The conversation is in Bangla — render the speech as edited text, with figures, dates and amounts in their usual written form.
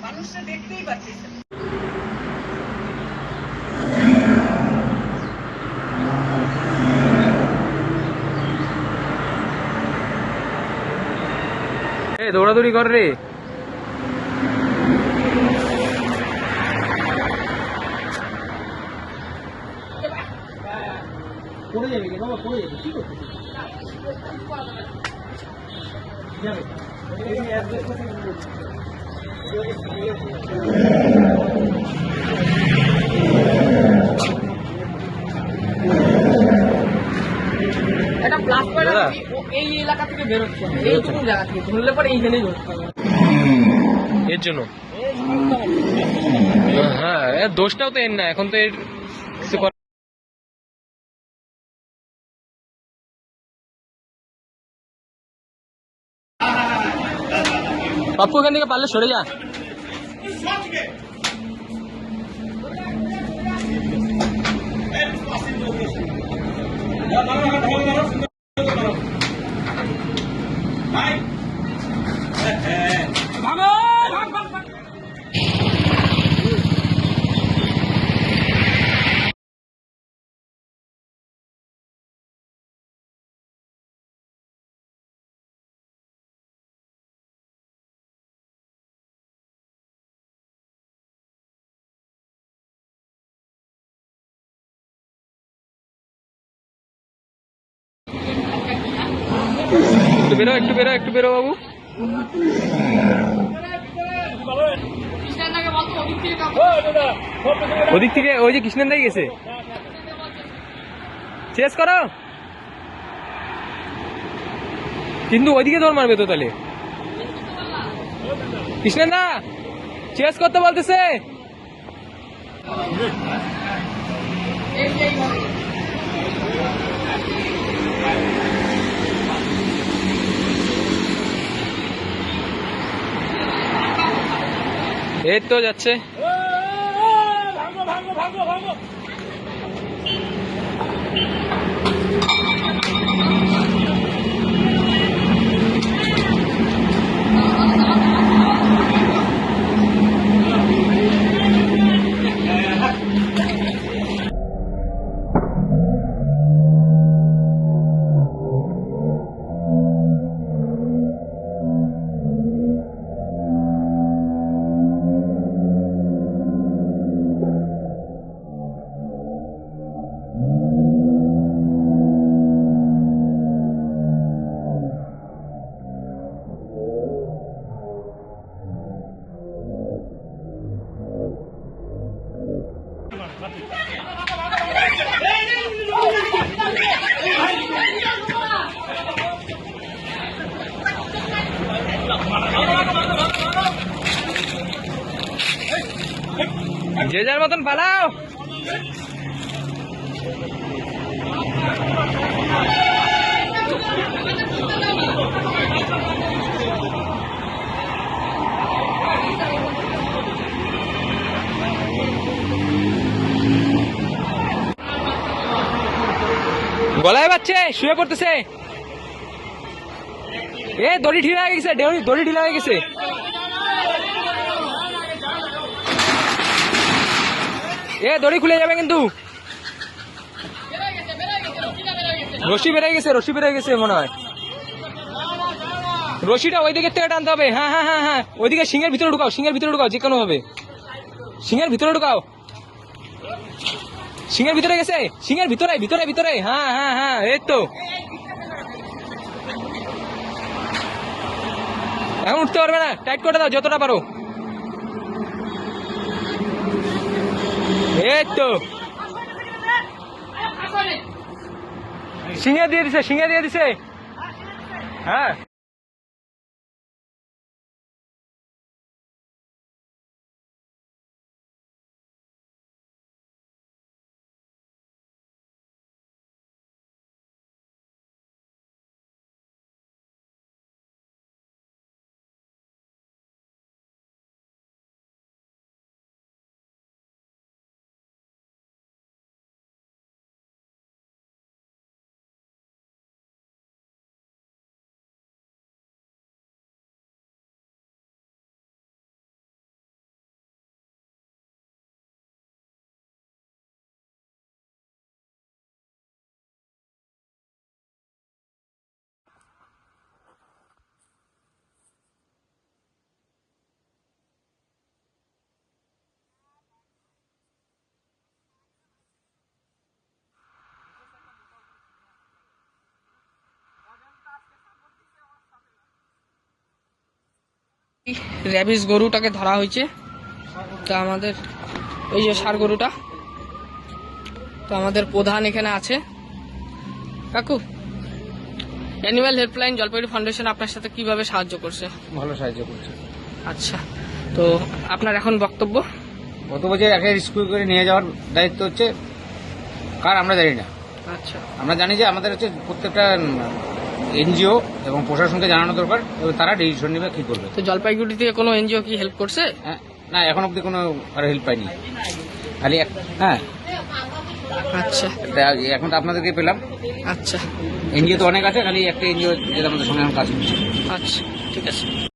মানুষটা দেখতেই পাচ্ছিস দৌড়াদৌড়ি কর রে। পড়ে যাবে রে বাবা, পড়ে যাবে। কি করছিস? যাবে একটা প্লাস পয়েন্ট এই এলাকা থেকে বেরোচ্ছে, এইটুকু জায়গা থেকে ধরলে পরে এইখানেই ধরতে হবে এর জন্য। হ্যাঁ, দোষটাও তো এর না, এখন তো এর কিছু করার। পাপ্পু এখান থেকে পারলে সরে যা। একটু বেরো, একটু বেরো, একটু বেরো বাবু। ওদিক থেকে ওই যে কৃষ্ণন দাই গেছে, চেস করো। কিন্তু ওইদিকে দৌড় মারবে তো তাহলে। কৃষ্ণন দা চেস করতে বলতেছে। এই তো যাচ্ছে। যে যার মতন পালাও। গলায় বাচ্ছে, শুয়ে পড়তেছে। এ দড়ি ঢিলা হয়ে গেছে, দড়ি ঢিলা হয়ে গেছে। এ দড়ি খুলে যাবে কিন্তু। রশি বেড়ে গেছে, রশি বেড়ে গেছে মনে হয়। রশিটা ওই দিকের থেকে টানতে হবে। হ্যাঁ হ্যাঁ হ্যাঁ হ্যাঁ, ওইদিকে সিংহের ভিতরে ঢুকাও, সিংহের ভিতরে ঢুকাও, যে কোনো ভাবে সিংহের ভিতরে ঢুকাও। সিংহের ভিতরে গেছে, সিংহের ভিতরে ভিতরে ভিতরে। হ্যাঁ হ্যাঁ হ্যাঁ, এই তো। এখন উঠতে পারবে না, টাইট করে দাও যতটা পারো। এই তো সিংহে দিয়ে দিছে, সিংহে দিয়ে দিছে। হ্যাঁ। র্যাবিস গরুটাকে ধরা হয়েছে। তা আমাদের এই যে ষাঁড় গরুটা, তো আমাদের প্রধান এখানে আছে। কাকু, অ্যানিম্যাল হেল্পলাইন জলপাইগুড়ি ফাউন্ডেশন আপনার সাথে কিভাবে সাহায্য করছে? ভালো সাহায্য করছে। আচ্ছা, তো আপনার এখন বক্তব্য? গত বছর একে স্কুল করে নিয়ে যাওয়ার দায়িত্ব হচ্ছে কার আমরা জানি না। আচ্ছা, আমরা জানি যে আমাদের হচ্ছে প্রত্যেকটা এনজিও এবং প্রশাসনকে জানানো দরকার এবং তারা ডিসিশন নেবে কি করবে। তো জলপাইগুড়ি থেকে কোনো এনজিও কি হেল্প করছে? হ্যাঁ, না এখন অব্দি কোনো আর হেল্প পাইনি, খালি হ্যাঁ আচ্ছা এখন তো আপনাদেরকে পেলাম। আচ্ছা এনজিও তো অনেক আছে, খালি একটা এনজিও যেটা আমাদের সঙ্গে এখন কাজ করছে। আচ্ছা, ঠিক আছে।